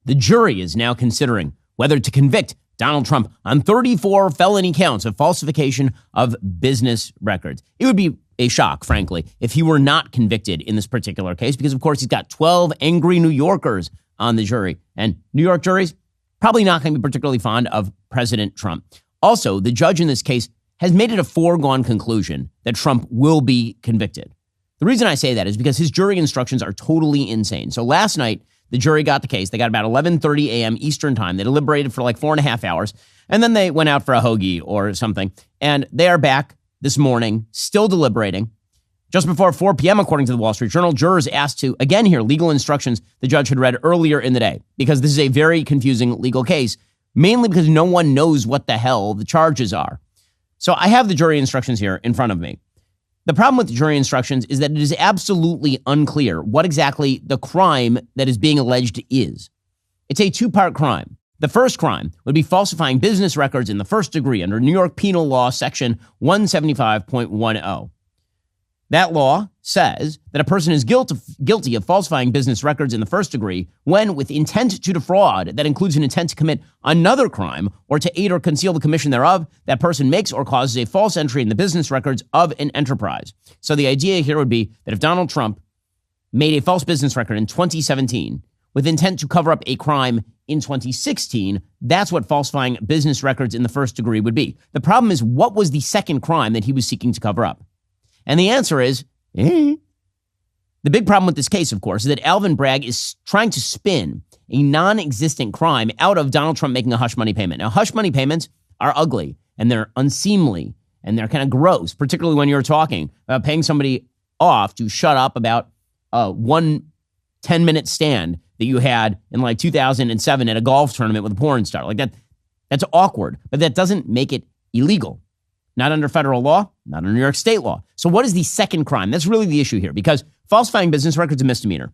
The jury is now considering whether to convict Donald Trump on 34 felony counts of falsification of business records. It would be a shock, frankly, if he were not convicted in this particular case, because, of course, he's got 12 angry New Yorkers on the jury. And New York juries probably not going to be particularly fond of President Trump. Also, the judge in this case has made it a foregone conclusion that Trump will be convicted. The reason I say that is because his jury instructions are totally insane. So last night, the jury got the case. They got about 11:30 a.m. Eastern time. They deliberated for like 4.5 hours, and then they went out for a hoagie or something. And they are back this morning, still deliberating. Just before 4 p.m., according to the Wall Street Journal, jurors asked to, again, hear legal instructions the judge had read earlier in the day, because this is a very confusing legal case, mainly because no one knows what the hell the charges are. So I have the jury instructions here in front of me. The problem with the jury instructions is that it is absolutely unclear what exactly the crime that is being alleged is. It's a two-part crime. The first crime would be falsifying business records in the first degree under New York Penal Law, Section 175.10. That law says that a person is guilty of falsifying business records in the first degree when, with intent to defraud, that includes an intent to commit another crime or to aid or conceal the commission thereof, that person makes or causes a false entry in the business records of an enterprise. So the idea here would be that if Donald Trump made a false business record in 2017 with intent to cover up a crime in 2016, that's what falsifying business records in the first degree would be. The problem is, what was the second crime that he was seeking to cover up? And the answer is, The big problem with this case, of course, is that Alvin Bragg is trying to spin a non-existent crime out of Donald Trump making a hush money payment. Now, hush money payments are ugly, and they're unseemly, and they're kind of gross, particularly when you're talking about paying somebody off to shut up about one 10-minute stand that you had in like 2007 at a golf tournament with a porn star. Like that's awkward, but that doesn't make it illegal. Not under federal law, not under New York state law. So what is the second crime? That's really the issue here, because falsifying business records is a misdemeanor.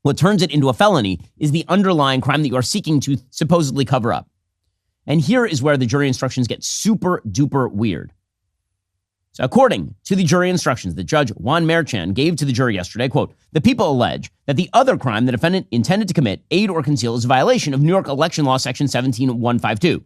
What turns it into a felony is the underlying crime that you are seeking to supposedly cover up. And here is where the jury instructions get super duper weird. So according to the jury instructions that Judge Juan Merchan gave to the jury yesterday, quote, the people allege that the other crime the defendant intended to commit, aid or conceal, is a violation of New York election law section 17152.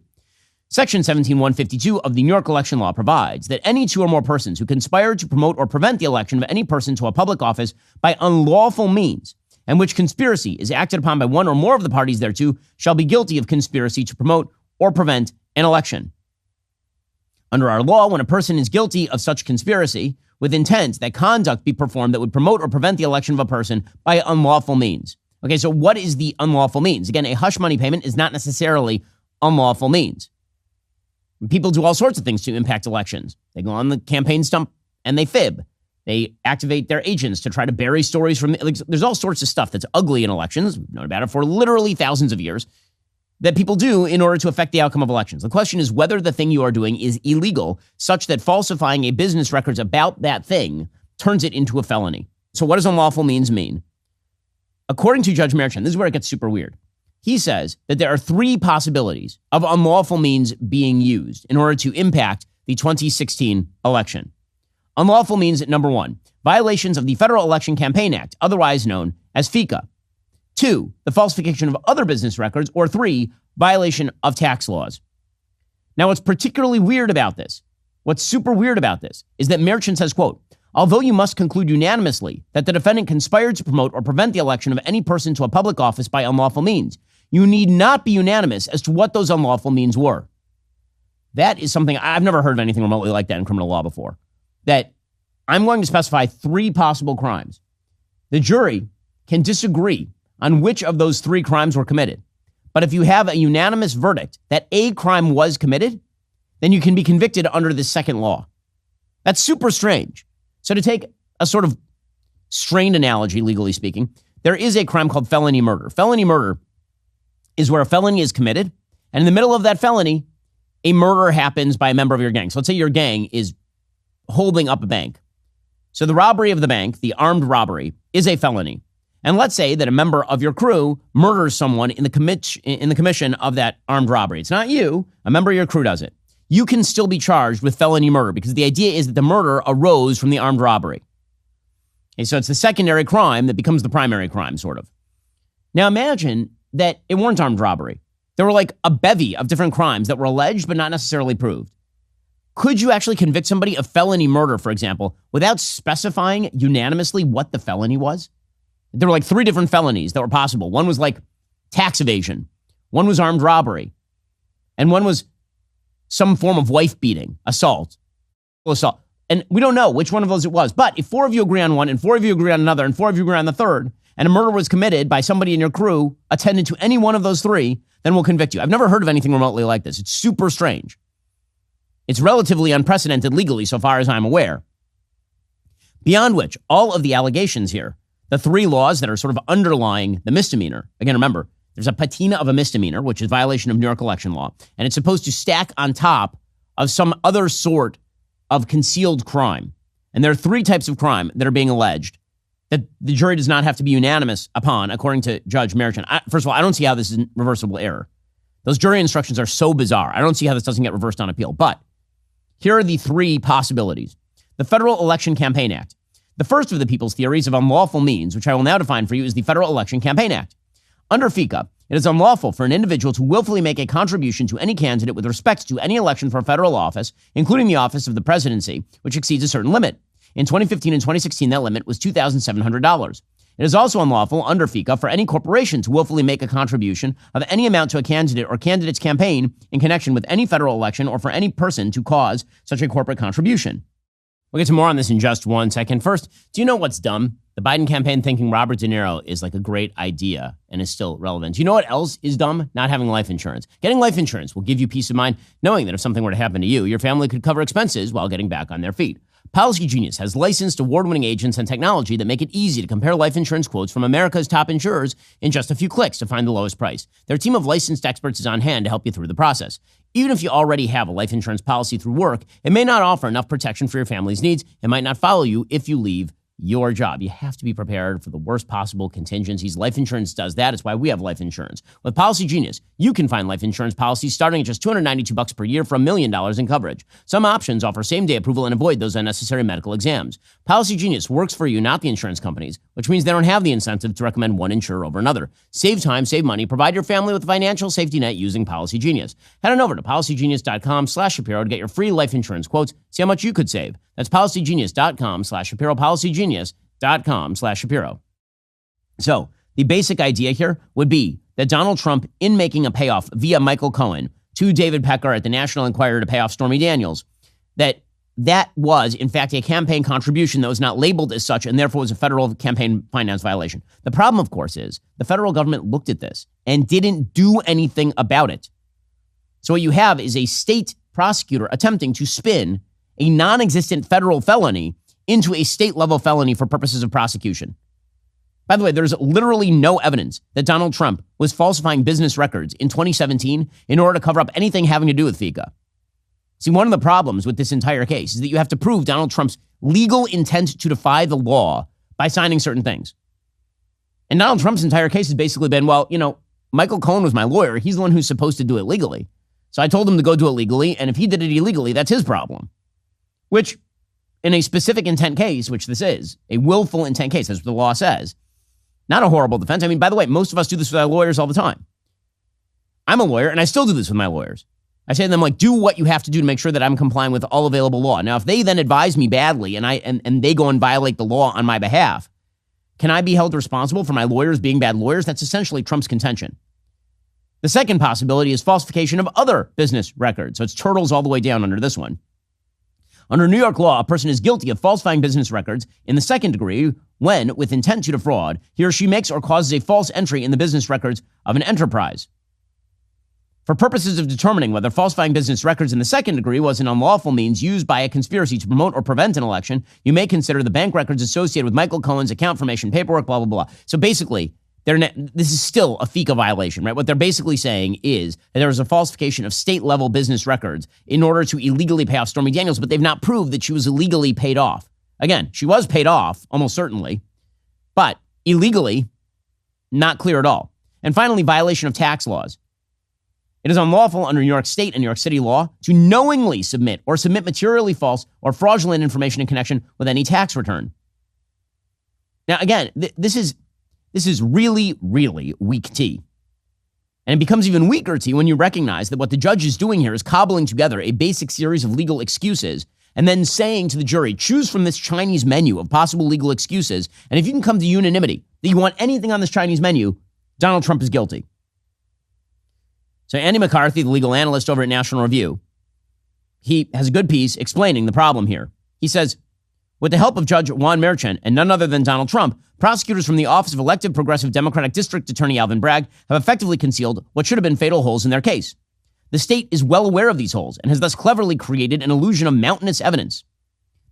Section 17152 of the New York election law provides that any two or more persons who conspire to promote or prevent the election of any person to a public office by unlawful means, and which conspiracy is acted upon by one or more of the parties thereto, shall be guilty of conspiracy to promote or prevent an election. Under our law, when a person is guilty of such conspiracy with intent that conduct be performed that would promote or prevent the election of a person by unlawful means. Okay, so what is the unlawful means? Again, a hush money payment is not necessarily unlawful means. People do all sorts of things to impact elections. They go on the campaign stump and they fib. They activate their agents to try to bury stories from, there's all sorts of stuff that's ugly in elections. We've known about it for literally thousands of years that people do in order to affect the outcome of elections. The question is whether the thing you are doing is illegal, such that falsifying a business records about that thing turns it into a felony. So what does unlawful means mean? According to Judge Merchan, this is where it gets super weird. He says that there are three possibilities of unlawful means being used in order to impact the 2016 election. Unlawful means, number one, violations of the Federal Election Campaign Act, otherwise known as FECA. Two, the falsification of other business records. Or three, violation of tax laws. Now, what's particularly weird about this, what's super weird about this, is that Merchan says, quote, although you must conclude unanimously that the defendant conspired to promote or prevent the election of any person to a public office by unlawful means, you need not be unanimous as to what those unlawful means were. That is something I've never heard of anything remotely like that in criminal law before. That I'm going to specify three possible crimes. The jury can disagree on which of those three crimes were committed. But if you have a unanimous verdict that a crime was committed, then you can be convicted under the second law. That's super strange. So to take a sort of strained analogy, legally speaking, there is a crime called felony murder. Felony murder is where a felony is committed, and in the middle of that felony, a murder happens by a member of your gang. So let's say your gang is holding up a bank. So the robbery of the bank, the armed robbery, is a felony. And let's say that a member of your crew murders someone in the commission of that armed robbery. It's not you. A member of your crew does it. You can still be charged with felony murder because the idea is that the murder arose from the armed robbery. Okay, so it's the secondary crime that becomes the primary crime, sort of. Now imagine that it weren't armed robbery. There were like a bevy of different crimes that were alleged but not necessarily proved. Could you actually convict somebody of felony murder, for example, without specifying unanimously what the felony was? There were like 3 different felonies that were possible. One was like tax evasion. One was armed robbery. And one was some form of wife beating, assault. And we don't know which one of those it was. But if 4 of you agree on one and 4 of you agree on another and 4 of you agree on the third, and a murder was committed by somebody in your crew attendant to any one of those 3, then we'll convict you. I've never heard of anything remotely like this. It's super strange. It's relatively unprecedented legally, so far as I'm aware. Beyond which, all of the allegations here, the 3 laws that are sort of underlying the misdemeanor. Again, remember, there's a patina of a misdemeanor, which is violation of New York election law, and it's supposed to stack on top of some other sort of concealed crime. And there are 3 types of crime that are being alleged that the jury does not have to be unanimous upon, according to Judge Merchan. First of all, I don't see how this is reversible error. Those jury instructions are so bizarre. I don't see how this doesn't get reversed on appeal. But here are the 3 possibilities. The Federal Election Campaign Act. The first of the people's theories of unlawful means, which I will now define for you, is the Federal Election Campaign Act. Under FECA, it is unlawful for an individual to willfully make a contribution to any candidate with respect to any election for a federal office, including the office of the presidency, which exceeds a certain limit. In 2015 and 2016, that limit was $2,700. It is also unlawful under FECA for any corporation to willfully make a contribution of any amount to a candidate or candidate's campaign in connection with any federal election or for any person to cause such a corporate contribution. We'll get to more on this in just 1 second. First, do you know what's dumb? The Biden campaign thinking Robert De Niro is like a great idea and is still relevant. Do you know what else is dumb? Not having life insurance. Getting life insurance will give you peace of mind knowing that if something were to happen to you, your family could cover expenses while getting back on their feet. Policy Genius has licensed award-winning agents and technology that make it easy to compare life insurance quotes from America's top insurers in just a few clicks to find the lowest price. Their team of licensed experts is on hand to help you through the process. Even if you already have a life insurance policy through work, it may not offer enough protection for your family's needs. It might not follow you if you leave your job. You have to be prepared for the worst possible contingencies. Life insurance does that. It's why we have life insurance. With Policy Genius, you can find life insurance policies starting at just $292 per year for $1 million in coverage. Some options offer same-day approval and avoid those unnecessary medical exams. Policy Genius works for you, not the insurance companies, which means they don't have the incentive to recommend one insurer over another. Save time, save money, provide your family with a financial safety net using Policy Genius. Head on over to policygenius.com/Shapiro to get your free life insurance quotes. See how much you could save. That's policygenius.com/Shapiro, policygenius.com/Shapiro. So the basic idea here would be that Donald Trump, in making a payoff via Michael Cohen to David Pecker at the National Enquirer to pay off Stormy Daniels, that was, in fact, a campaign contribution that was not labeled as such and therefore was a federal campaign finance violation. The problem, of course, is the federal government looked at this and didn't do anything about it. So what you have is a state prosecutor attempting to spin a non-existent federal felony into a state-level felony for purposes of prosecution. By the way, there's literally no evidence that Donald Trump was falsifying business records in 2017 in order to cover up anything having to do with FECA. See, one of the problems with this entire case is that you have to prove Donald Trump's legal intent to defy the law by signing certain things. And Donald Trump's entire case has basically been, well, Michael Cohen was my lawyer. He's the one who's supposed to do it legally. So I told him to go do it legally, and if he did it illegally, that's his problem. Which, in a specific intent case, which this is, a willful intent case, that's what the law says, not a horrible defense. I mean, by the way, most of us do this with our lawyers all the time. I'm a lawyer, and I still do this with my lawyers. I say to them, do what you have to do to make sure that I'm complying with all available law. Now, if they then advise me badly and they go and violate the law on my behalf, can I be held responsible for my lawyers being bad lawyers? That's essentially Trump's contention. The second possibility is falsification of other business records. So it's turtles all the way down under this one. Under New York law, a person is guilty of falsifying business records in the second degree when, with intent to defraud, he or she makes or causes a false entry in the business records of an enterprise. For purposes of determining whether falsifying business records in the second degree was an unlawful means used by a conspiracy to promote or prevent an election, you may consider the bank records associated with Michael Cohen's account formation paperwork, blah, blah, blah. So basically, this is still a FECA violation, right? What they're basically saying is that there was a falsification of state-level business records in order to illegally pay off Stormy Daniels, but they've not proved that she was illegally paid off. Again, she was paid off, almost certainly, but illegally, not clear at all. And finally, violation of tax laws. It is unlawful under New York State and New York City law to knowingly submit or submit materially false or fraudulent information in connection with any tax return. Now, again, this is really, really weak tea. And it becomes even weaker to you when you recognize that what the judge is doing here is cobbling together a basic series of legal excuses and then saying to the jury, choose from this Chinese menu of possible legal excuses, and if you can come to unanimity that you want anything on this Chinese menu, Donald Trump is guilty. So Andy McCarthy, the legal analyst over at National Review, he has a good piece explaining the problem here. He says, with the help of Judge Juan Merchan and none other than Donald Trump, prosecutors from the Office of Elected Progressive Democratic District Attorney Alvin Bragg have effectively concealed what should have been fatal holes in their case. The state is well aware of these holes and has thus cleverly created an illusion of mountainous evidence.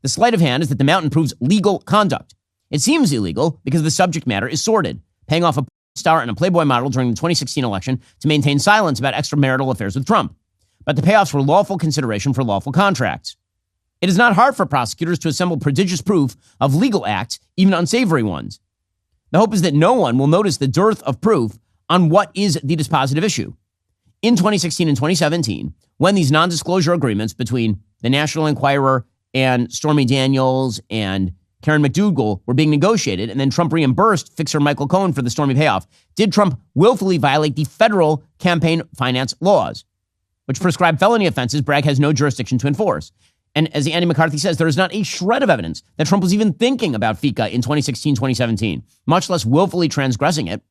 The sleight of hand is that the mountain proves legal conduct. It seems illegal because the subject matter is sordid, paying off a star and a Playboy model during the 2016 election to maintain silence about extramarital affairs with Trump. But the payoffs were lawful consideration for lawful contracts. It is not hard for prosecutors to assemble prodigious proof of legal acts, even unsavory ones. The hope is that no one will notice the dearth of proof on what is the dispositive issue. In 2016 and 2017, when these non-disclosure agreements between the National Enquirer and Stormy Daniels and Karen McDougal were being negotiated, and then Trump reimbursed fixer Michael Cohen for the Stormy payoff, did Trump willfully violate the federal campaign finance laws, which prescribe felony offenses Bragg has no jurisdiction to enforce? And as Andy McCarthy says, there is not a shred of evidence that Trump was even thinking about FICA in 2016, 2017, much less willfully transgressing it.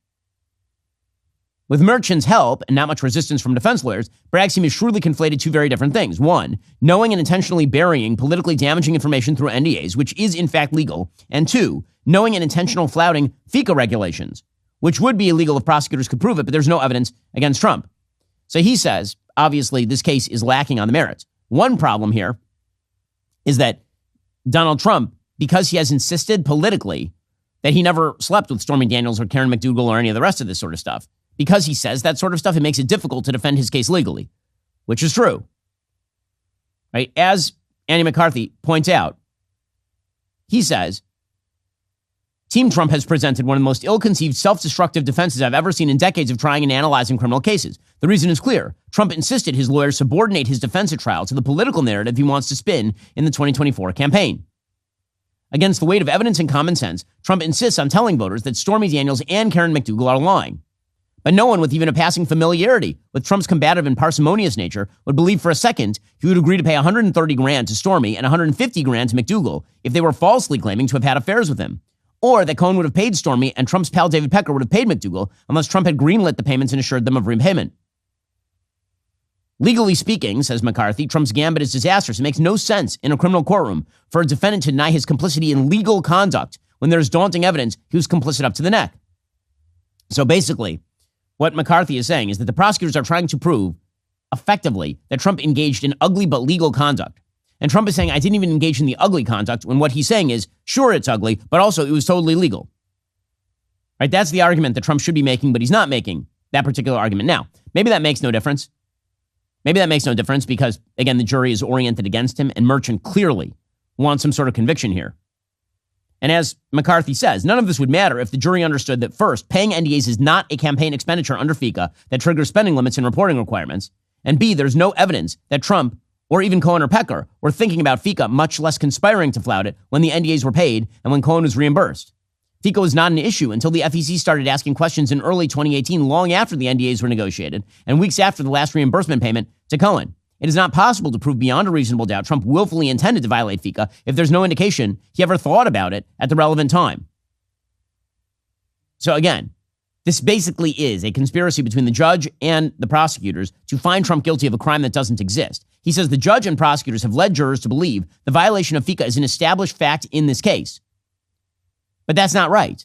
With Merchan's help and not much resistance from defense lawyers, Bragg seemed to shrewdly conflated two very different things. One, knowing and intentionally burying politically damaging information through NDAs, which is in fact legal. And two, knowing and intentional flouting FICA regulations, which would be illegal if prosecutors could prove it, but there's no evidence against Trump. So he says, obviously, this case is lacking on the merits. One problem here is that Donald Trump, because he has insisted politically that he never slept with Stormy Daniels or Karen McDougal or any of the rest of this sort of stuff, because he says that sort of stuff, it makes it difficult to defend his case legally, which is true. Right? As Andy McCarthy points out, he says, Team Trump has presented one of the most ill-conceived, self-destructive defenses I've ever seen in decades of trying and analyzing criminal cases. The reason is clear. Trump insisted his lawyers subordinate his defense at trial to the political narrative he wants to spin in the 2024 campaign. Against the weight of evidence and common sense, Trump insists on telling voters that Stormy Daniels and Karen McDougal are lying. But no one with even a passing familiarity with Trump's combative and parsimonious nature would believe for a second he would agree to pay $130,000 to Stormy and $150,000 to McDougal if they were falsely claiming to have had affairs with him. Or that Cohen would have paid Stormy and Trump's pal David Pecker would have paid McDougal unless Trump had greenlit the payments and assured them of repayment. Legally speaking, says McCarthy, Trump's gambit is disastrous. It makes no sense in a criminal courtroom for a defendant to deny his complicity in legal conduct when there's daunting evidence he was complicit up to the neck. So basically, what McCarthy is saying is that the prosecutors are trying to prove effectively that Trump engaged in ugly but legal conduct. And Trump is saying, I didn't even engage in the ugly conduct, when what he's saying is, sure, it's ugly, but also it was totally legal. Right? That's the argument that Trump should be making, but he's not making that particular argument. Now, maybe that makes no difference. Maybe that makes no difference because, again, the jury is oriented against him, and Merchan clearly wants some sort of conviction here. And as McCarthy says, none of this would matter if the jury understood that, first, paying NDAs is not a campaign expenditure under FICA that triggers spending limits and reporting requirements, and B, there's no evidence that Trump or even Cohen or Pecker were thinking about FICA, much less conspiring to flout it when the NDAs were paid and when Cohen was reimbursed. FICA was not an issue until the FEC started asking questions in early 2018, long after the NDAs were negotiated, and weeks after the last reimbursement payment to Cohen. It is not possible to prove beyond a reasonable doubt Trump willfully intended to violate FICA if there's no indication he ever thought about it at the relevant time. So again, this basically is a conspiracy between the judge and the prosecutors to find Trump guilty of a crime that doesn't exist. He says the judge and prosecutors have led jurors to believe the violation of FICA is an established fact in this case. But that's not right.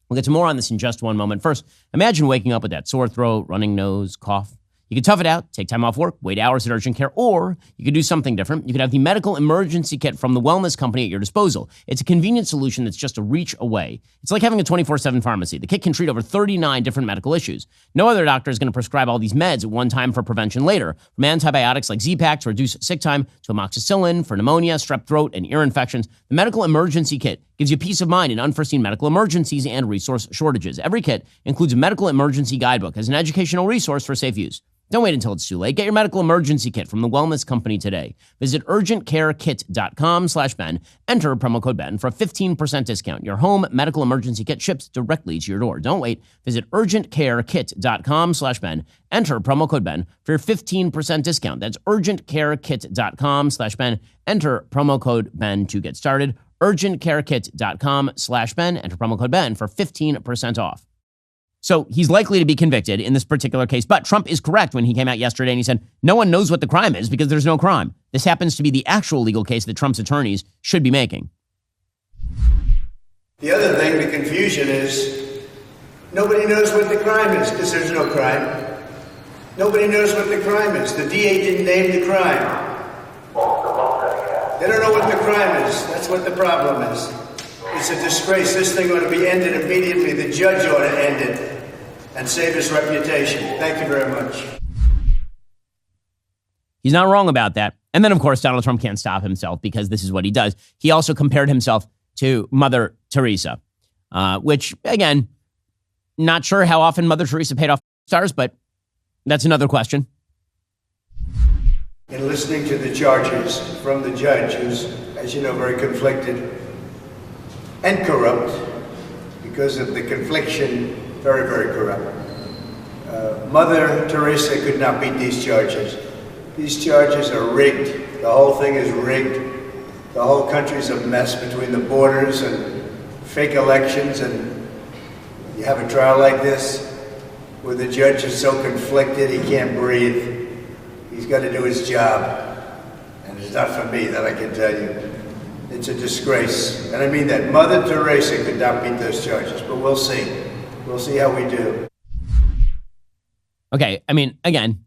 We'll get to more on this in just one moment. First, imagine waking up with that sore throat, running nose, cough. You could tough it out, take time off work, wait hours at urgent care, or you could do something different. You could have the medical emergency kit from the wellness company at your disposal. It's a convenient solution that's just a reach away. It's like having a 24/7 pharmacy. The kit can treat over 39 different medical issues. No other doctor is going to prescribe all these meds at one time for prevention later, from antibiotics like Z-Pak to reduce sick time to amoxicillin for pneumonia, strep throat, and ear infections. The medical emergency kit Gives you peace of mind in unforeseen medical emergencies and resource shortages. Every kit includes a medical emergency guidebook as an educational resource for safe use. Don't wait until it's too late. Get your medical emergency kit from the Wellness Company today. Visit urgentcarekit.com/Ben. Enter promo code Ben for a 15% discount. Your home medical emergency kit ships directly to your door. Don't wait. Visit urgentcarekit.com/Ben. Enter promo code Ben for your 15% discount. That's urgentcarekit.com/Ben. Enter promo code Ben to get started. urgentcarekit.com/Ben. Enter promo code Ben for 15% off. So he's likely to be convicted in this particular case. But Trump is correct when he came out yesterday and he said, no one knows what the crime is because there's no crime. This happens to be the actual legal case that Trump's attorneys should be making. The other thing, the confusion is nobody knows what the crime is because there's no crime. Nobody knows what the crime is. The DA didn't name the crime. They don't know what the crime is. That's what the problem is. It's a disgrace. This thing ought to be ended immediately. The judge ought to end it and save his reputation. Thank you very much. He's not wrong about that. And then, of course, Donald Trump can't stop himself because this is what he does. He also compared himself to Mother Teresa, which, again, not sure how often Mother Teresa paid off stars, but that's another question. In listening to the charges from the judge, who's, as you know, very conflicted and corrupt, because of the confliction, very, very corrupt. Mother Teresa could not beat these charges. These charges are rigged. The whole thing is rigged. The whole country's a mess between the borders and fake elections, and you have a trial like this where the judge is so conflicted he can't breathe. He's got to do his job, and it's not for me, that I can tell you. It's a disgrace. And I mean that. Mother Teresa could not beat those charges, but we'll see. We'll see how we do. Okay, I mean, again,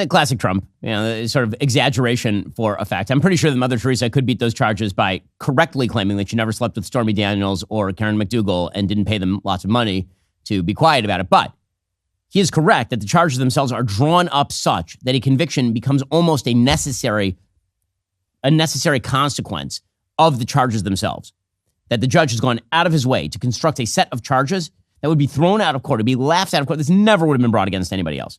classic Trump, sort of exaggeration for effect. I'm pretty sure that Mother Teresa could beat those charges by correctly claiming that she never slept with Stormy Daniels or Karen McDougal and didn't pay them lots of money to be quiet about it. But he is correct that the charges themselves are drawn up such that a conviction becomes almost a necessary consequence of the charges themselves. That the judge has gone out of his way to construct a set of charges that would be thrown out of court, to be laughed out of court. This never would have been brought against anybody else.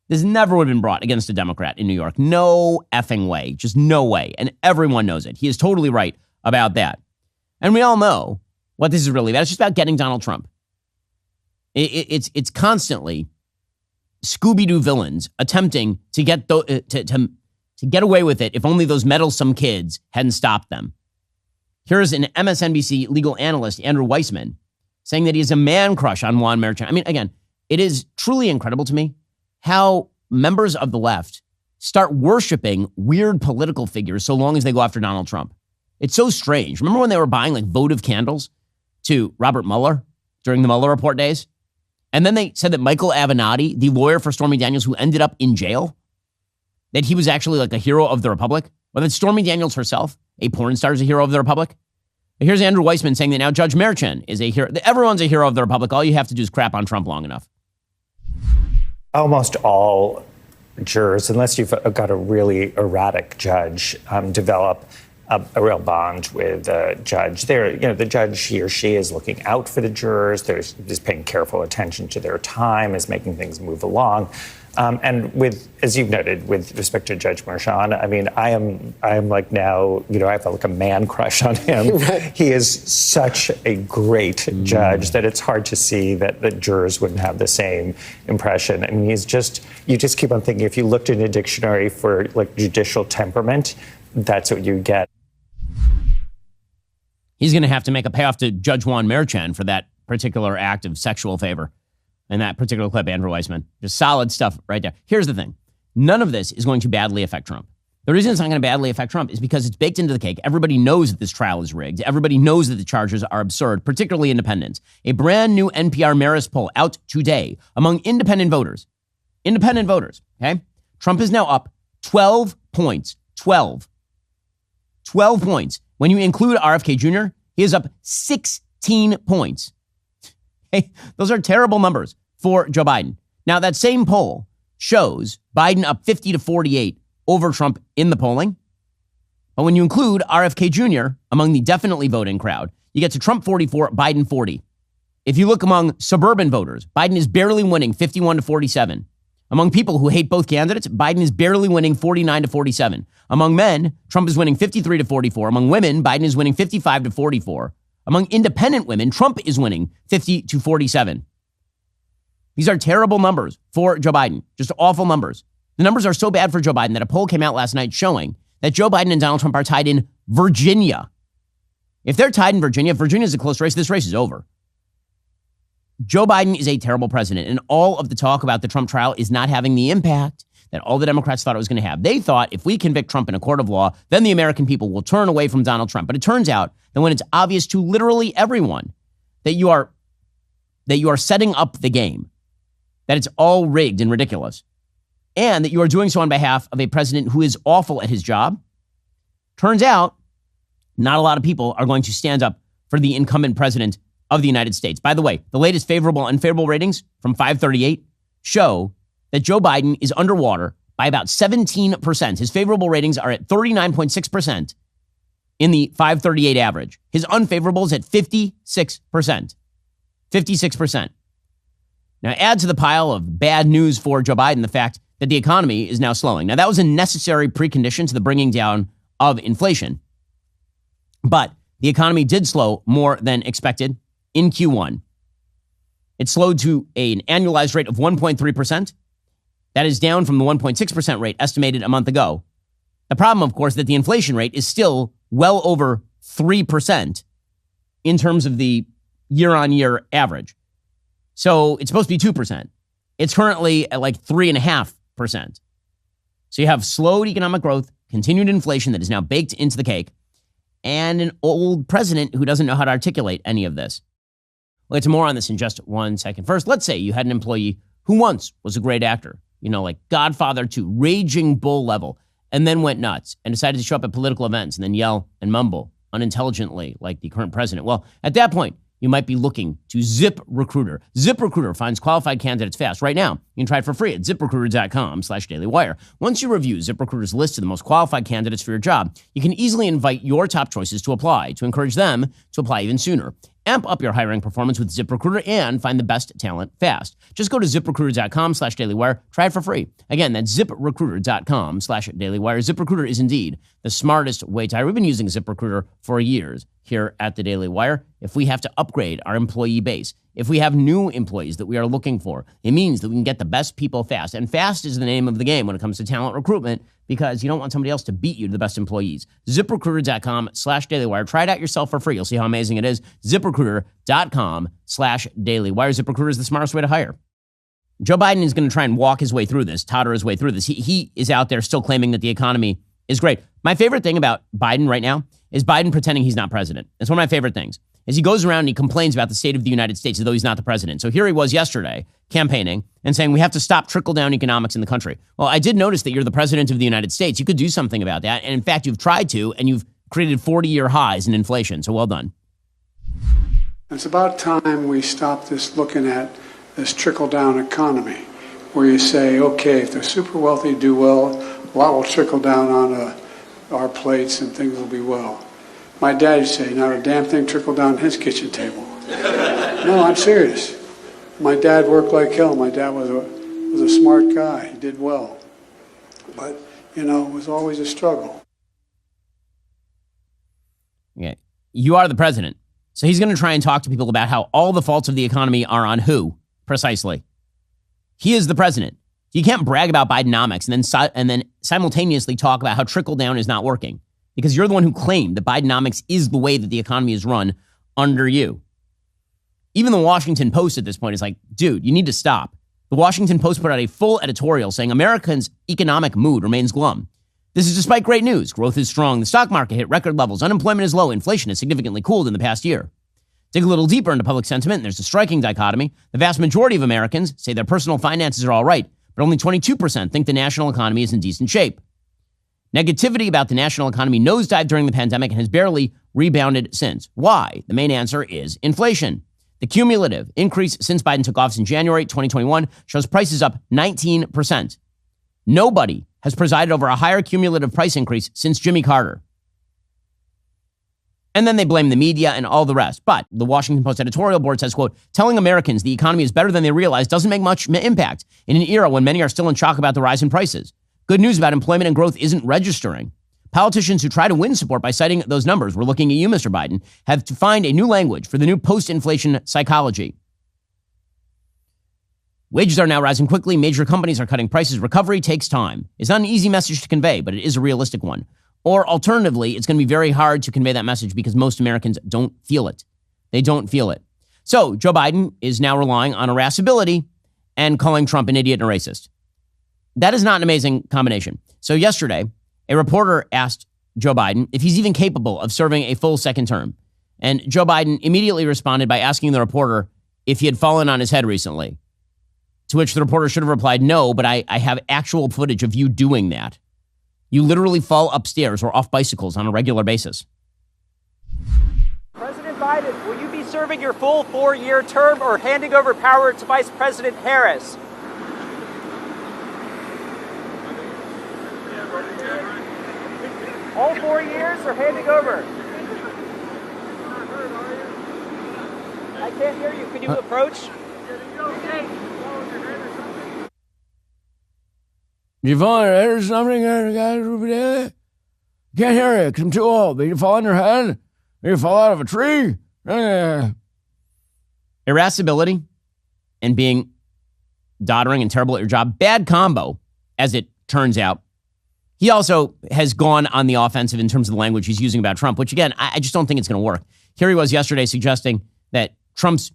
This never would have been brought against a Democrat in New York. No effing way. Just no way. And everyone knows it. He is totally right about that. And we all know what this is really about. It's just about getting Donald Trump. It's constantly Scooby-Doo villains attempting to get to get away with it if only those meddlesome kids hadn't stopped them. Here's an MSNBC legal analyst, Andrew Weissman, saying that he has a man crush on Juan Merchan. I mean, again, it is truly incredible to me how members of the left start worshiping weird political figures so long as they go after Donald Trump. It's so strange. Remember when they were buying like votive candles to Robert Mueller during the Mueller report days? And then they said that Michael Avenatti, the lawyer for Stormy Daniels who ended up in jail, that he was actually like a hero of the Republic, or that Stormy Daniels herself, a porn star, is a hero of the Republic. Here's Andrew Weissman saying that now Judge Merchan is a hero. Everyone's a hero of the Republic. All you have to do is crap on Trump long enough. Almost all jurors, unless you've got a really erratic judge, develop a real bond with the judge. The judge, he or she, is looking out for the jurors. Is paying careful attention to their time, is making things move along. And with, as you've noted, with respect to Judge Merchan, I mean, I am like now, I have like a man crush on him. Right. He is such a great judge that it's hard to see that the jurors wouldn't have the same impression. I mean, you just keep on thinking, if you looked in a dictionary for like judicial temperament, that's what you get. He's going to have to make a payoff to Judge Juan Merchan for that particular act of sexual favor. In that particular clip, Andrew Weissman. Just solid stuff right there. Here's the thing. None of this is going to badly affect Trump. The reason it's not going to badly affect Trump is because it's baked into the cake. Everybody knows that this trial is rigged. Everybody knows that the charges are absurd, particularly independents. A brand new NPR Marist poll out today among independent voters. Independent voters, okay? Trump is now up 12 points. 12 points. When you include RFK Jr., he is up 16 points. Hey, those are terrible numbers for Joe Biden. Now, that same poll shows Biden up 50-48 over Trump in the polling. But when you include RFK Jr. among the definitely voting crowd, You get to Trump 44, Biden 40. If you look among suburban voters, Biden is barely winning 51 to 47. Among people who hate both candidates, Biden is barely winning 49 to 47. Among men, Trump is winning 53 to 44. Among women, Biden is winning 55 to 44. Among independent women, Trump is winning 50 to 47. These are terrible numbers for Joe Biden, just awful numbers. The numbers are so bad for Joe Biden that a poll came out last night showing that Joe Biden and Donald Trump are tied in Virginia. If they're tied in Virginia, if Virginia's a close race, this race is over. Joe Biden is a terrible president, and all of the talk about the Trump trial is not having the impact that all the Democrats thought it was going to have. They thought if we convict Trump in a court of law, then the American people will turn away from Donald Trump. But it turns out that when it's obvious to literally everyone that you are setting up the game, that it's all rigged and ridiculous, and that you are doing so on behalf of a president who is awful at his job, turns out not a lot of people are going to stand up for the incumbent president of the United States. By the way, the latest favorable and unfavorable ratings from 538 show that Joe Biden is underwater by about 17%. His favorable ratings are at 39.6% in the 538 average. His unfavorable is at 56%. 56%. Now, add to the pile of bad news for Joe Biden the fact that the economy is now slowing. Now, that was a necessary precondition to the bringing down of inflation. But the economy did slow more than expected in Q1. It slowed to an annualized rate of 1.3%. That is down from the 1.6% rate estimated a month ago. The problem, of course, that the inflation rate is still well over 3% in terms of the year-on-year average. So it's supposed to be 2%. It's currently at like 3.5%. So you have slowed economic growth, continued inflation that is now baked into the cake, and an old president who doesn't know how to articulate any of this. We'll get to more on this in just 1 second. First, let's say you had an employee who once was a great actor, like Godfather to Raging Bull level, and then went nuts and decided to show up at political events and then yell and mumble unintelligently like the current president. Well, at that point, you might be looking to ZipRecruiter. ZipRecruiter finds qualified candidates fast. Right now, you can try it for free at ZipRecruiter.com/dailywire. Once you review ZipRecruiter's list of the most qualified candidates for your job, you can easily invite your top choices to apply to encourage them to apply even sooner. Amp up your hiring performance with ZipRecruiter and find the best talent fast. Just go to ZipRecruiter.com/dailywire. Try it for free. Again, that's ZipRecruiter.com/dailywire. ZipRecruiter is indeed the smartest way to hire. We've been using ZipRecruiter for years here at the Daily Wire. If we have to upgrade our employee base, if we have new employees that we are looking for, it means that we can get the best people fast. And fast is the name of the game when it comes to talent recruitment, because you don't want somebody else to beat you to the best employees. ZipRecruiter.com/dailywire. Try it out yourself for free. You'll see how amazing it is. ZipRecruiter.com/dailywire. ZipRecruiter is the smartest way to hire. Joe Biden is going to try and walk his way through this, totter his way through this. He is out there still claiming that the economy is great. My favorite thing about Biden right now is Biden pretending he's not president. It's one of my favorite things. Is he goes around and he complains about the state of the United States as though he's not the president. So here he was yesterday campaigning and saying we have to stop trickle-down economics in the country. Well, I did notice that you're the president of the United States. You could do something about that. And in fact, you've tried to, and you've created 40-year highs in inflation. So well done. It's about time we stop this looking at this trickle-down economy where you say, okay, if the super wealthy do well, a lot will trickle down on our plates and things will be well. My dad used to say, not a damn thing trickled down his kitchen table. No, I'm serious. My dad worked like hell. My dad was a smart guy. He did well. But, it was always a struggle. Okay. You are the president. So he's going to try and talk to people about how all the faults of the economy are on who, precisely. He is the president. You can't brag about Bidenomics and then simultaneously talk about how trickle-down is not working. Because you're the one who claimed that Bidenomics is the way that the economy is run under you. Even the Washington Post at this point is like, dude, you need to stop. The Washington Post put out a full editorial saying Americans' economic mood remains glum. This is despite great news. Growth is strong. The stock market hit record levels. Unemployment is low. Inflation has significantly cooled in the past year. Dig a little deeper into public sentiment, and there's a striking dichotomy. The vast majority of Americans say their personal finances are all right, but only 22% think the national economy is in decent shape. Negativity about the national economy nosedived during the pandemic and has barely rebounded since. Why? The main answer is inflation. The cumulative increase since Biden took office in January 2021 shows prices up 19%. Nobody has presided over a higher cumulative price increase since Jimmy Carter. And then they blame the media and all the rest. But the Washington Post editorial board says, quote, telling Americans the economy is better than they realize doesn't make much impact in an era when many are still in shock about the rise in prices. Good news about employment and growth isn't registering. Politicians who try to win support by citing those numbers, we're looking at you, Mr. Biden, have to find a new language for the new post-inflation psychology. Wages are now rising quickly. Major companies are cutting prices. Recovery takes time. It's not an easy message to convey, but it is a realistic one. Or alternatively, it's going to be very hard to convey that message because most Americans don't feel it. They don't feel it. So Joe Biden is now relying on irascibility and calling Trump an idiot and a racist. That is not an amazing combination. So yesterday, a reporter asked Joe Biden if he's even capable of serving a full second term. And Joe Biden immediately responded by asking the reporter if he had fallen on his head recently. To which the reporter should have replied, no, but I have actual footage of you doing that. You literally fall upstairs or off bicycles on a regular basis. President Biden, will you be serving your full 4-year term or handing over power to Vice President Harris? All 4 years or handing over? I can't hear you. Could you approach? You fall on your head or something? Can't hear you because I'm too old. Did you fall on your head? Did you fall out of a tree? Irascibility and being doddering and terrible at your job. Bad combo, as it turns out. He also has gone on the offensive in terms of the language he's using about Trump, which, again, I just don't think it's going to work. Here he was yesterday suggesting that Trump's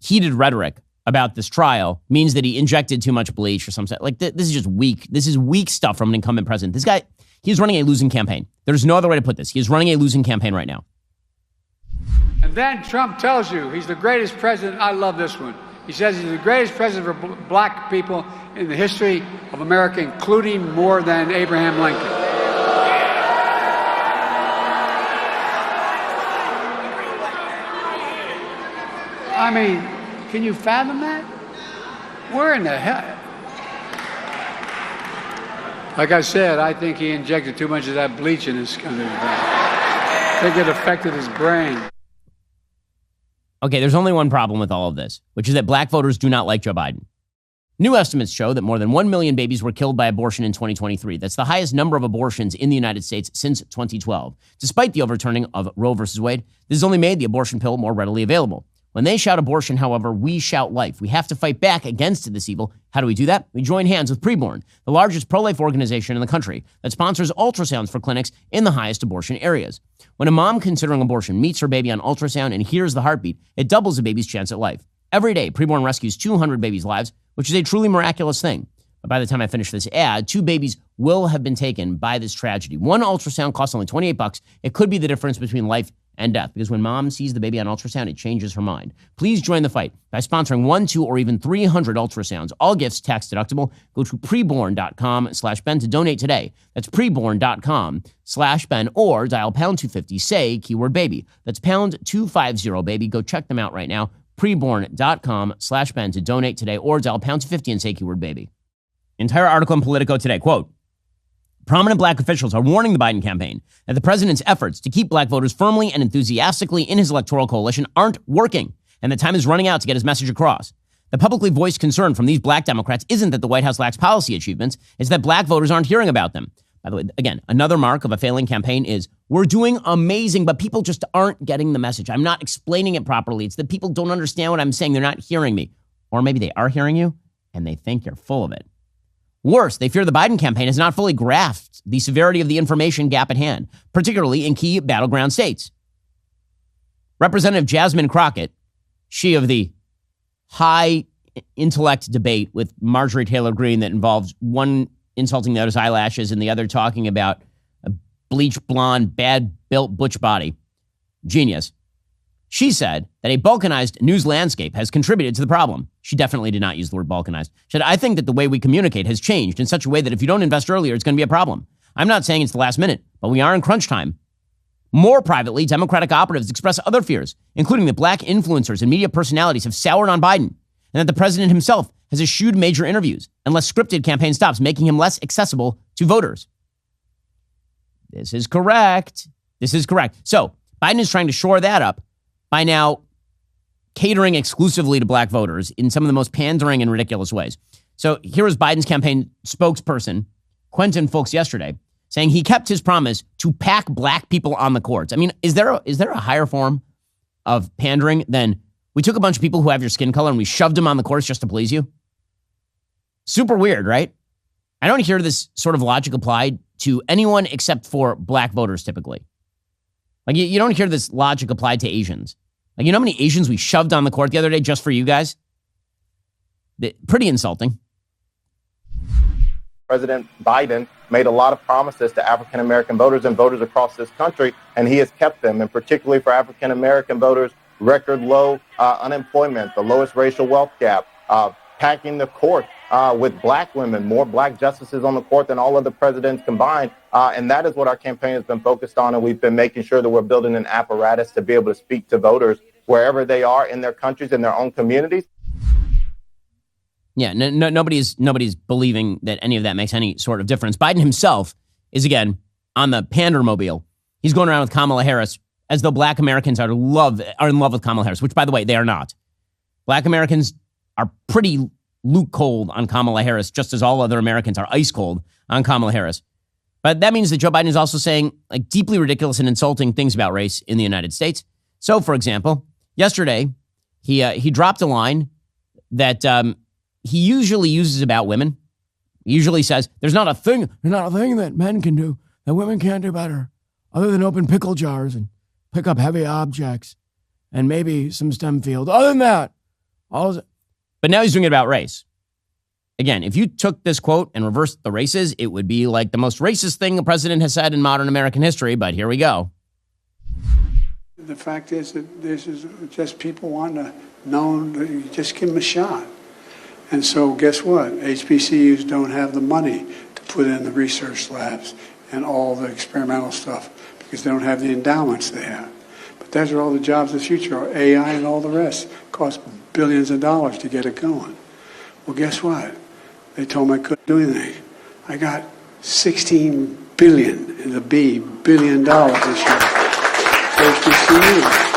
heated rhetoric about this trial means that he injected too much bleach or something. Like, this is just weak. This is weak stuff from an incumbent president. This guy, he's running a losing campaign. There's no other way to put this. He is running a losing campaign right now. And then Trump tells you he's the greatest president. I love this one. He says he's the greatest president for black people in the history of America, including more than Abraham Lincoln. I mean, can you fathom that? Where in the hell? Like I said, I think he injected too much of that bleach in his country. I think it affected his brain. Okay, there's only one problem with all of this, which is that black voters do not like Joe Biden. New estimates show that more than 1 million babies were killed by abortion in 2023. That's the highest number of abortions in the United States since 2012. Despite the overturning of Roe versus Wade, this has only made the abortion pill more readily available. When they shout abortion, however, we shout life. We have to fight back against this evil. How do we do that? We join hands with Preborn, the largest pro-life organization in the country that sponsors ultrasounds for clinics in the highest abortion areas. When a mom considering abortion meets her baby on ultrasound and hears the heartbeat, it doubles the baby's chance at life. Every day, Preborn rescues 200 babies' lives, which is a truly miraculous thing. But by the time I finish this ad, 2 babies will have been taken by this tragedy. One ultrasound costs only $28. It could be the difference between life and death, because when mom sees the baby on ultrasound, it changes her mind. Please join the fight by sponsoring 1, 2, or even 300 ultrasounds. All gifts tax deductible. Go to preborn.com/Ben to donate today. That's preborn.com/Ben, or dial pound 250, say keyword baby. That's pound 250 baby. Go check them out right now. Preborn.com/Ben to donate today, or dial pound 250 and say keyword baby. Entire article in Politico today, quote, prominent black officials are warning the Biden campaign that the president's efforts to keep black voters firmly and enthusiastically in his electoral coalition aren't working, and the time is running out to get his message across. The publicly voiced concern from these black Democrats isn't that the White House lacks policy achievements, it's that black voters aren't hearing about them. By the way, again, another mark of a failing campaign is we're doing amazing, but people just aren't getting the message. I'm not explaining it properly. It's that people don't understand what I'm saying. They're not hearing me. Or maybe they are hearing you, and they think you're full of it. Worse, they fear the Biden campaign has not fully grasped the severity of the information gap at hand, particularly in key battleground states. Representative Jasmine Crockett, she of the high intellect debate with Marjorie Taylor Greene that involves one insulting the other's eyelashes and the other talking about a bleach blonde, bad-built butch body. Genius. She said that a balkanized news landscape has contributed to the problem. She definitely did not use the word balkanized. She said, I think that the way we communicate has changed in such a way that if you don't invest earlier, it's going to be a problem. I'm not saying it's the last minute, but we are in crunch time. More privately, Democratic operatives express other fears, including that black influencers and media personalities have soured on Biden, and that the president himself has eschewed major interviews unless scripted campaign stops, making him less accessible to voters. This is correct. This is correct. So, Biden is trying to shore that up by now catering exclusively to black voters in some of the most pandering and ridiculous ways. So here was Biden's campaign spokesperson, Quentin Fuchs, yesterday, saying he kept his promise to pack black people on the courts. I mean, is there a higher form of pandering than we took a bunch of people who have your skin color and we shoved them on the courts just to please you? Super weird, right? I don't hear this sort of logic applied to anyone except for black voters typically. Like you don't hear this logic applied to Asians. Like, you know how many Asians we shoved on the court the other day just for you guys? Pretty insulting. President Biden made a lot of promises to African-American voters and voters across this country, and he has kept them, and particularly for African-American voters, record low unemployment, the lowest racial wealth gap, packing the court with black women, more black justices on the court than all other presidents combined. And that is what our campaign has been focused on. And we've been making sure that we're building an apparatus to be able to speak to voters wherever they are in their countries, in their own communities. Yeah, nobody's believing that any of that makes any sort of difference. Biden himself is, again, on the pandermobile. He's going around with Kamala Harris as though black Americans are in love with Kamala Harris, which, by the way, they are not. Black Americans are pretty luke cold on Kamala Harris, just as all other Americans are ice cold on Kamala Harris. But that means that Joe Biden is also saying like deeply ridiculous and insulting things about race in the United States. So, for example, yesterday, he dropped a line that he usually uses about women. He usually says, there's not a thing that men can do that women can't do better, other than open pickle jars and pick up heavy objects and maybe some STEM field. Other than that, but now he's doing it about race. Again, if you took this quote and reversed the races, it would be like the most racist thing a president has said in modern American history, but here we go. The fact is that this is just people want to know that you just give them a shot. And so guess what? HBCUs don't have the money to put in the research labs and all the experimental stuff because they don't have the endowments they have. But those are all the jobs of the future, AI and all the rest. Cost billions of dollars to get it going. Well, guess what? They told me I couldn't do anything. I got $16 billion in the billion dollars this year for HBCUs.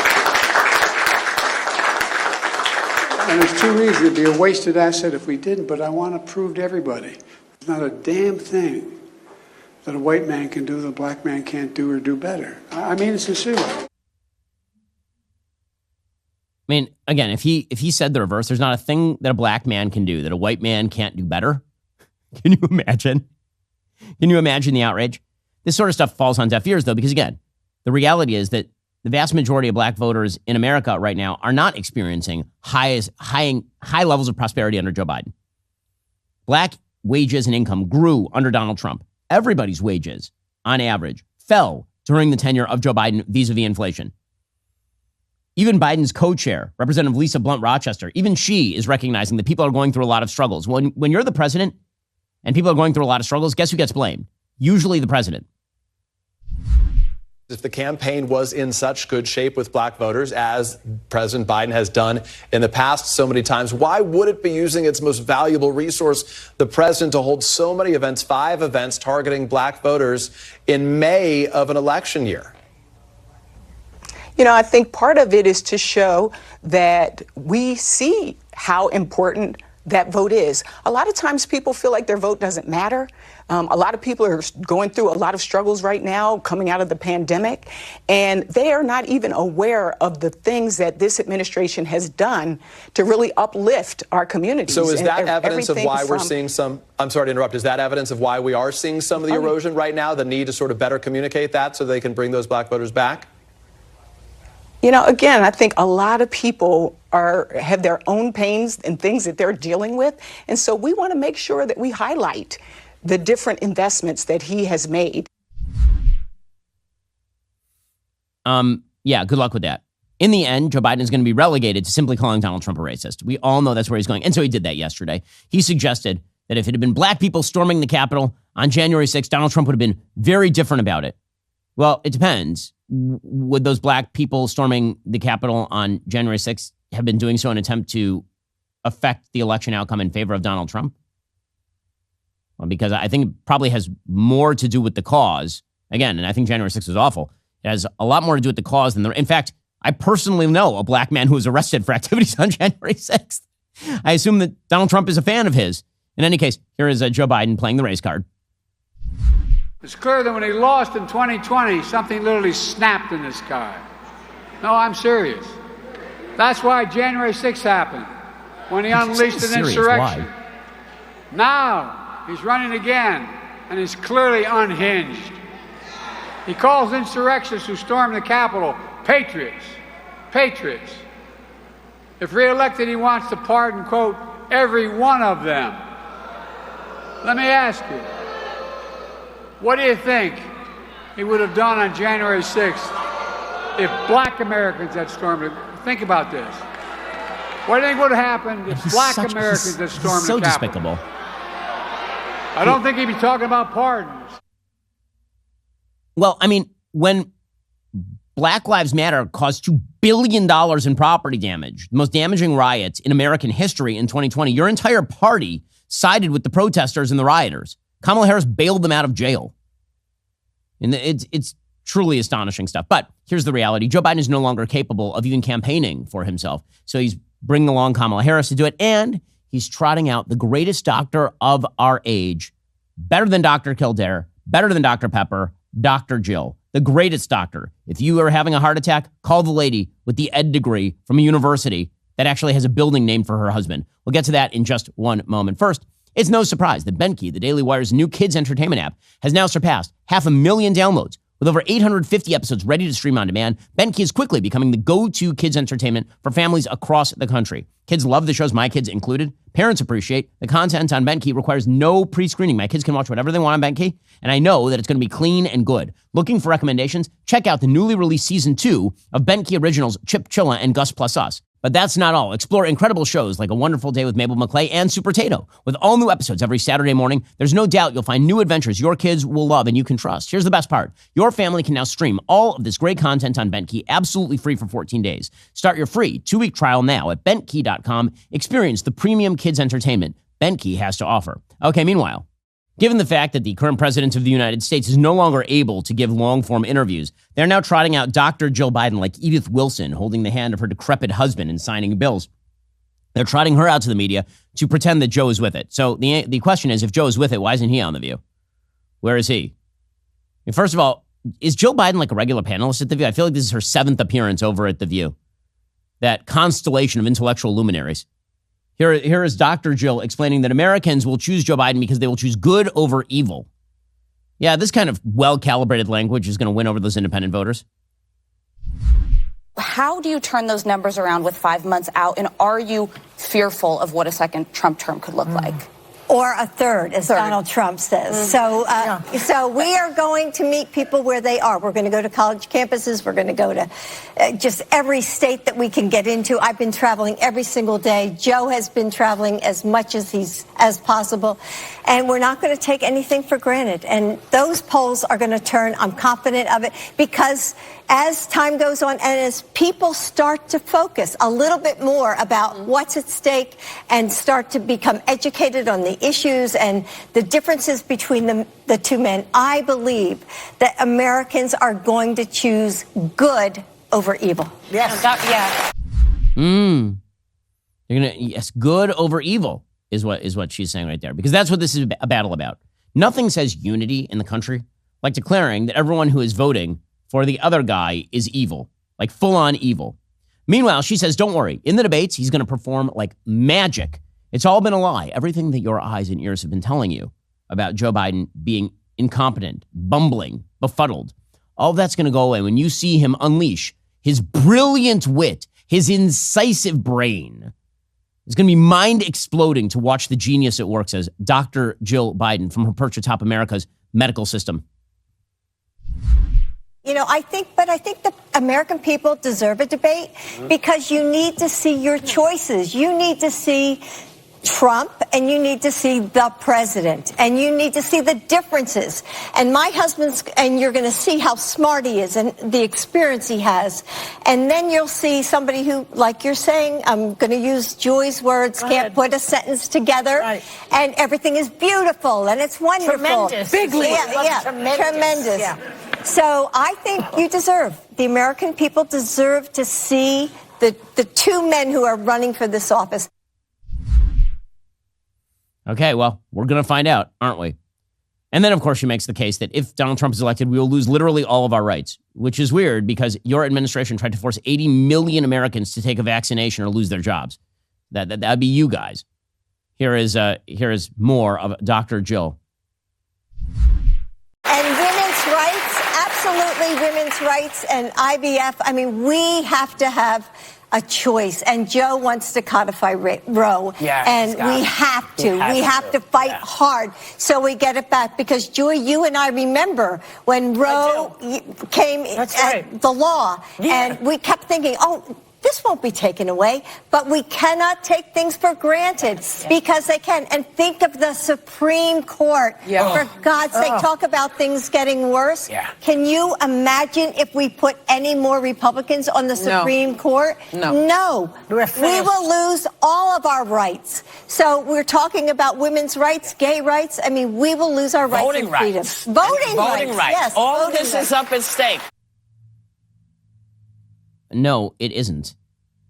And there's two reasons. It'd be a wasted asset if we didn't, but I want to prove to everybody there's not a damn thing that a white man can do that a black man can't do or do better. I mean it sincerely. I mean, again, if he said the reverse, there's not a thing that a black man can do that a white man can't do better. Can you imagine? Can you imagine the outrage? This sort of stuff falls on deaf ears, though, because, again, the reality is that the vast majority of black voters in America right now are not experiencing high levels of prosperity under Joe Biden. Black wages and income grew under Donald Trump. Everybody's wages, on average, fell during the tenure of Joe Biden vis-a-vis inflation. Even Biden's co-chair, Representative Lisa Blunt Rochester, even she is recognizing that people are going through a lot of struggles. When you're the president and people are going through a lot of struggles, guess who gets blamed? Usually the president. If the campaign was in such good shape with black voters as President Biden has done in the past so many times, why would it be using its most valuable resource, the president, to hold so many events, 5 events targeting black voters in May of an election year? You know, I think part of it is to show that we see how important that vote is. A lot of times people feel like their vote doesn't matter. A lot of people are going through a lot of struggles right now coming out of the pandemic, and they are not even aware of the things that this administration has done to really uplift our communities. So is that evidence of why we're seeing some, I'm sorry to interrupt, is that evidence of why we are seeing some of the erosion right now, the need to sort of better communicate that so they can bring those black voters back? You know, again, I think a lot of people have their own pains and things that they're dealing with. And so we want to make sure that we highlight the different investments that he has made. Yeah, good luck with that. In the end, Joe Biden is going to be relegated to simply calling Donald Trump a racist. We all know that's where he's going. And so he did that yesterday. He suggested that if it had been black people storming the Capitol on January 6th, Donald Trump would have been very different about it. Well, it depends. Would those black people storming the Capitol on January 6th have been doing so in an attempt to affect the election outcome in favor of Donald Trump? Well, because I think it probably has more to do with the cause. Again, and I think January 6th was awful. It It has a lot more to do with the cause than in fact, I personally know a black man who was arrested for activities on January 6th. I assume that Donald Trump is a fan of his. In any case, here is Joe Biden playing the race card. It's clear that when he lost in 2020, something literally snapped in this guy. No, I'm serious. That's why January 6th happened, when he unleashed an insurrection. Why? Now he's running again, and he's clearly unhinged. He calls insurrectionists who stormed the Capitol patriots. Patriots. If reelected, he wants to pardon, quote, every one of them. Let me ask you, what do you think he would have done on January 6th if black Americans had stormed it? Think about this. What do you think would have happened if black Americans had stormed the Capitol? So despicable. I don't think he'd be talking about pardons. Well, I mean, when Black Lives Matter caused $2 billion in property damage, the most damaging riots in American history in 2020, your entire party sided with the protesters and the rioters. Kamala Harris bailed them out of jail. And it's truly astonishing stuff. But here's the reality. Joe Biden is no longer capable of even campaigning for himself. So he's bringing along Kamala Harris to do it. And he's trotting out the greatest doctor of our age, better than Dr. Kildare, better than Dr. Pepper, Dr. Jill, the greatest doctor. If you are having a heart attack, call the lady with the ed degree from a university that actually has a building named for her husband. We'll get to that in just one moment. First, it's no surprise that Benki, the Daily Wire's new kids entertainment app, has now surpassed 500,000 downloads. With over 850 episodes ready to stream on demand, Benki is quickly becoming the go-to kids entertainment for families across the country. Kids love the shows, my kids included. Parents appreciate the content on Benki requires no pre-screening. My kids can watch whatever they want on Benki, and I know that it's going to be clean and good. Looking for recommendations? Check out the newly released season 2 of Benki Originals Chip Chilla and Gus Plus Us. But that's not all. Explore incredible shows like A Wonderful Day with Mabel McClay and Super Tato. With all new episodes every Saturday morning, there's no doubt you'll find new adventures your kids will love and you can trust. Here's the best part. Your family can now stream all of this great content on Benki absolutely free for 14 days. Start your free 2-week trial now at bentkey.com. Experience the premium kids entertainment Benki has to offer. Okay, meanwhile, given the fact that the current president of the United States is no longer able to give long-form interviews, they're now trotting out Dr. Jill Biden like Edith Wilson, holding the hand of her decrepit husband and signing bills. They're trotting her out to the media to pretend that Joe is with it. So the question is, if Joe is with it, why isn't he on The View? Where is he? And first of all, is Jill Biden like a regular panelist at The View? I feel like this is her 7th appearance over at The View. That constellation of intellectual luminaries. Here is Dr. Jill explaining that Americans will choose Joe Biden because they will choose good over evil. Yeah, this kind of well-calibrated language is going to win over those independent voters. How do you turn those numbers around with 5 months out? And are you fearful of what a second Trump term could look like? Or a third, as Donald Trump says. So we are going to meet people where they are. We're going to go to college campuses. We're going to go to just every state that we can get into. I've been traveling every single day. Joe has been traveling as much as possible. And we're not going to take anything for granted. And those polls are going to turn, I'm confident of it, because as time goes on and as people start to focus a little bit more about what's at stake and start to become educated on the issues and the differences between the two men, I believe that Americans are going to choose good over evil. Yes. Yes, good over evil is what she's saying right there, because that's what this is a battle about. Nothing says unity in the country like declaring that everyone who is voting for the other guy is evil, like full-on evil. Meanwhile, she says, don't worry. In the debates, he's going to perform like magic. It's all been a lie. Everything that your eyes and ears have been telling you about Joe Biden being incompetent, bumbling, befuddled, all that's going to go away when you see him unleash his brilliant wit, his incisive brain. It's going to be mind-exploding to watch the genius at work, says Dr. Jill Biden from her perch atop America's medical system. You know, I think the American people deserve a debate because you need to see your choices. You need to see Trump and you need to see the president and you need to see the differences. And my husband's, and you're going to see how smart he is and the experience he has. And then you'll see somebody who, like you're saying, I'm going to use Joy's words, can't put a sentence together. Right. And everything is beautiful and it's wonderful. Tremendous. Big league. Yeah, tremendous. Yeah. So I think the American people deserve to see the two men who are running for this office. Okay, well, we're going to find out, aren't we? And then, of course, she makes the case that if Donald Trump is elected, we will lose literally all of our rights, which is weird because your administration tried to force 80 million Americans to take a vaccination or lose their jobs. That'd be you guys. Here is more of Dr. Jill. And women's rights, absolutely women's rights and IVF. I mean, we have to have a choice. And Joe wants to codify Roe. Yeah, and we have to. We have to fight hard so we get it back. Because, Joy, you and I remember when Roe came the law. Yeah. And we kept thinking, this won't be taken away, but we cannot take things for granted because they can. And think of the Supreme Court. Yeah. For God's sake, talk about things getting worse. Yeah. Can you imagine if we put any more Republicans on the Supreme Court? No. We will lose all of our rights. So we're talking about women's rights, gay rights. I mean, we will lose our rights and freedoms. Voting rights. Yes. All of this is up at stake. No, it isn't.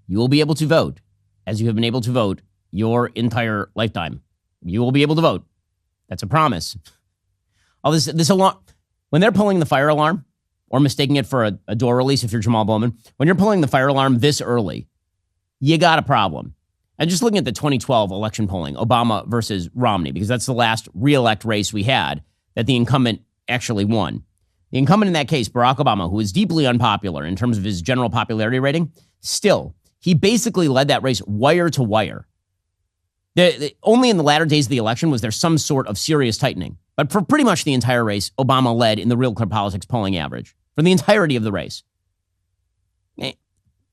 You will be able to vote as you have been able to vote your entire lifetime. You will be able to vote. That's a promise. All this alarm, when they're pulling the fire alarm or mistaking it for a door release, if you're Jamal Bowman, when you're pulling the fire alarm this early, you got a problem. And just looking at the 2012 election polling, Obama versus Romney, because that's the last re-elect race we had that the incumbent actually won. The incumbent in that case, Barack Obama, who is deeply unpopular in terms of his general popularity rating, still, he basically led that race wire to wire. Only in the latter days of the election was there some sort of serious tightening. But for pretty much the entire race, Obama led in the Real Clear Politics polling average for the entirety of the race.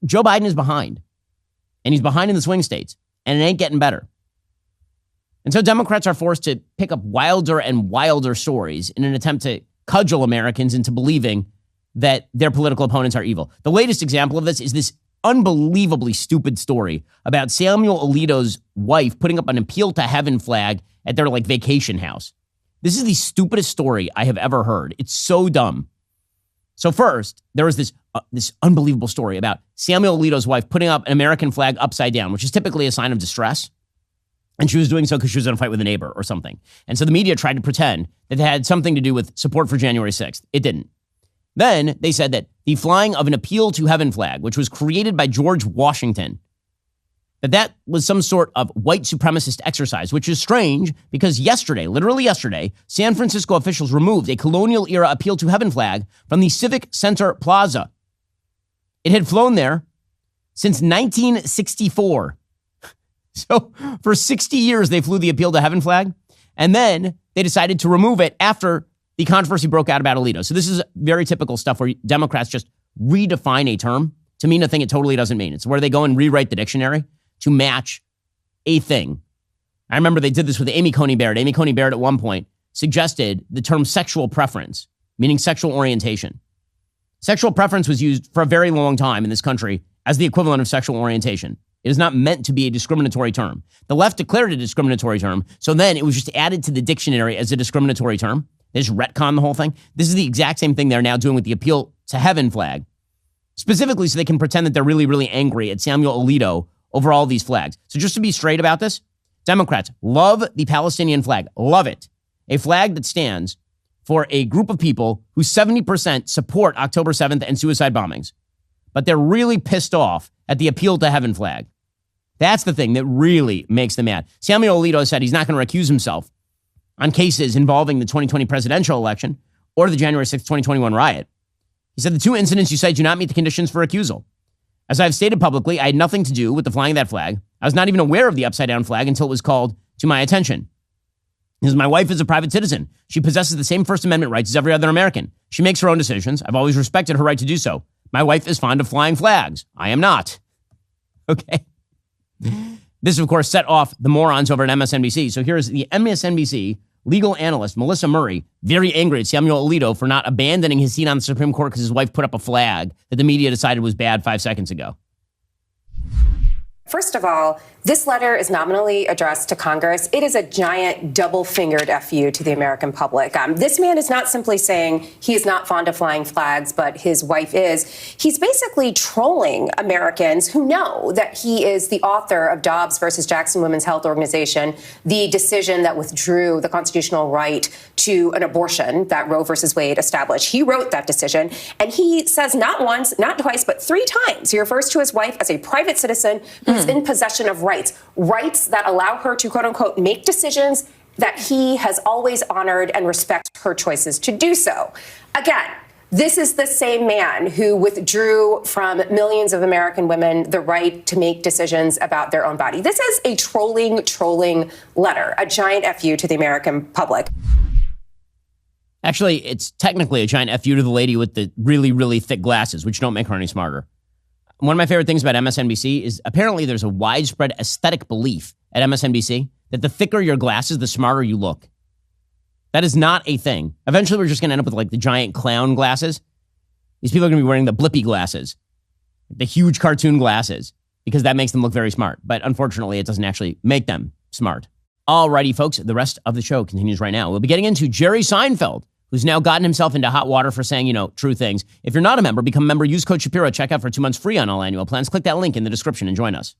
Joe Biden is behind. And he's behind in the swing states. And it ain't getting better. And so Democrats are forced to pick up wilder and wilder stories in an attempt to cudgel Americans into believing that their political opponents are evil. The latest example of this is this unbelievably stupid story about Samuel Alito's wife putting up an appeal to heaven flag at their vacation house. This is the stupidest story I have ever heard. It's so dumb. So first, there was this unbelievable story about Samuel Alito's wife putting up an American flag upside down, which is typically a sign of distress. And she was doing so because she was in a fight with a neighbor or something. And so the media tried to pretend that it had something to do with support for January 6th. It didn't. Then they said that the flying of an appeal to heaven flag, which was created by George Washington, that was some sort of white supremacist exercise, which is strange because yesterday, literally yesterday, San Francisco officials removed a colonial-era appeal to heaven flag from the Civic Center Plaza. It had flown there since 1964. So for 60 years, they flew the appeal to heaven flag, and then they decided to remove it after the controversy broke out about Alito. So this is very typical stuff where Democrats just redefine a term to mean a thing it totally doesn't mean. It's where they go and rewrite the dictionary to match a thing. I remember they did this with Amy Coney Barrett. Amy Coney Barrett at one point suggested the term sexual preference, meaning sexual orientation. Sexual preference was used for a very long time in this country as the equivalent of sexual orientation. It is not meant to be a discriminatory term. The left declared it a discriminatory term, so then it was just added to the dictionary as a discriminatory term. They just retcon the whole thing. This is the exact same thing they're now doing with the appeal to heaven flag, specifically so they can pretend that they're really, really angry at Samuel Alito over all these flags. So just to be straight about this, Democrats love the Palestinian flag, love it. A flag that stands for a group of people who 70% support October 7th and suicide bombings. But they're really pissed off at the appeal to heaven flag. That's the thing that really makes them mad. Samuel Alito said he's not going to recuse himself on cases involving the 2020 presidential election or the January 6th, 2021 riot. He said the two incidents you cite do not meet the conditions for recusal. As I've stated publicly, I had nothing to do with the flying of that flag. I was not even aware of the upside down flag until it was called to my attention. Because my wife is a private citizen. She possesses the same First Amendment rights as every other American. She makes her own decisions. I've always respected her right to do so. My wife is fond of flying flags. I am not. Okay. This, of course, set off the morons over at MSNBC. So here's the MSNBC legal analyst, Melissa Murray, very angry at Samuel Alito for not abandoning his seat on the Supreme Court because his wife put up a flag that the media decided was bad 5 seconds ago. First of all, this letter is nominally addressed to Congress. It is a giant double-fingered FU to the American public. This man is not simply saying he is not fond of flying flags, but his wife is. He's basically trolling Americans who know that he is the author of Dobbs versus Jackson Women's Health Organization, the decision that withdrew the constitutional right to an abortion that Roe versus Wade established. He wrote that decision, and he says not once, not twice, but 3 times. He refers to his wife as a private citizen who's in possession of rights that allow her to, quote unquote, make decisions that he has always honored and respect her choices to do so. Again, this is the same man who withdrew from millions of American women the right to make decisions about their own body. This is a trolling letter, a giant FU to the American public. Actually, it's technically a giant FU to the lady with the really, really thick glasses, which don't make her any smarter. One of my favorite things about MSNBC is apparently there's a widespread aesthetic belief at MSNBC that the thicker your glasses, the smarter you look. That is not a thing. Eventually, we're just going to end up with like the giant clown glasses. These people are going to be wearing the blippy glasses, the huge cartoon glasses, because that makes them look very smart. But unfortunately, it doesn't actually make them smart. Alrighty, folks, the rest of the show continues right now. We'll be getting into Jerry Seinfeld, who's now gotten himself into hot water for saying, true things. If you're not a member, become a member. Use code Shapiro. Check out for 2 months free on all annual plans. Click that link in the description and join us.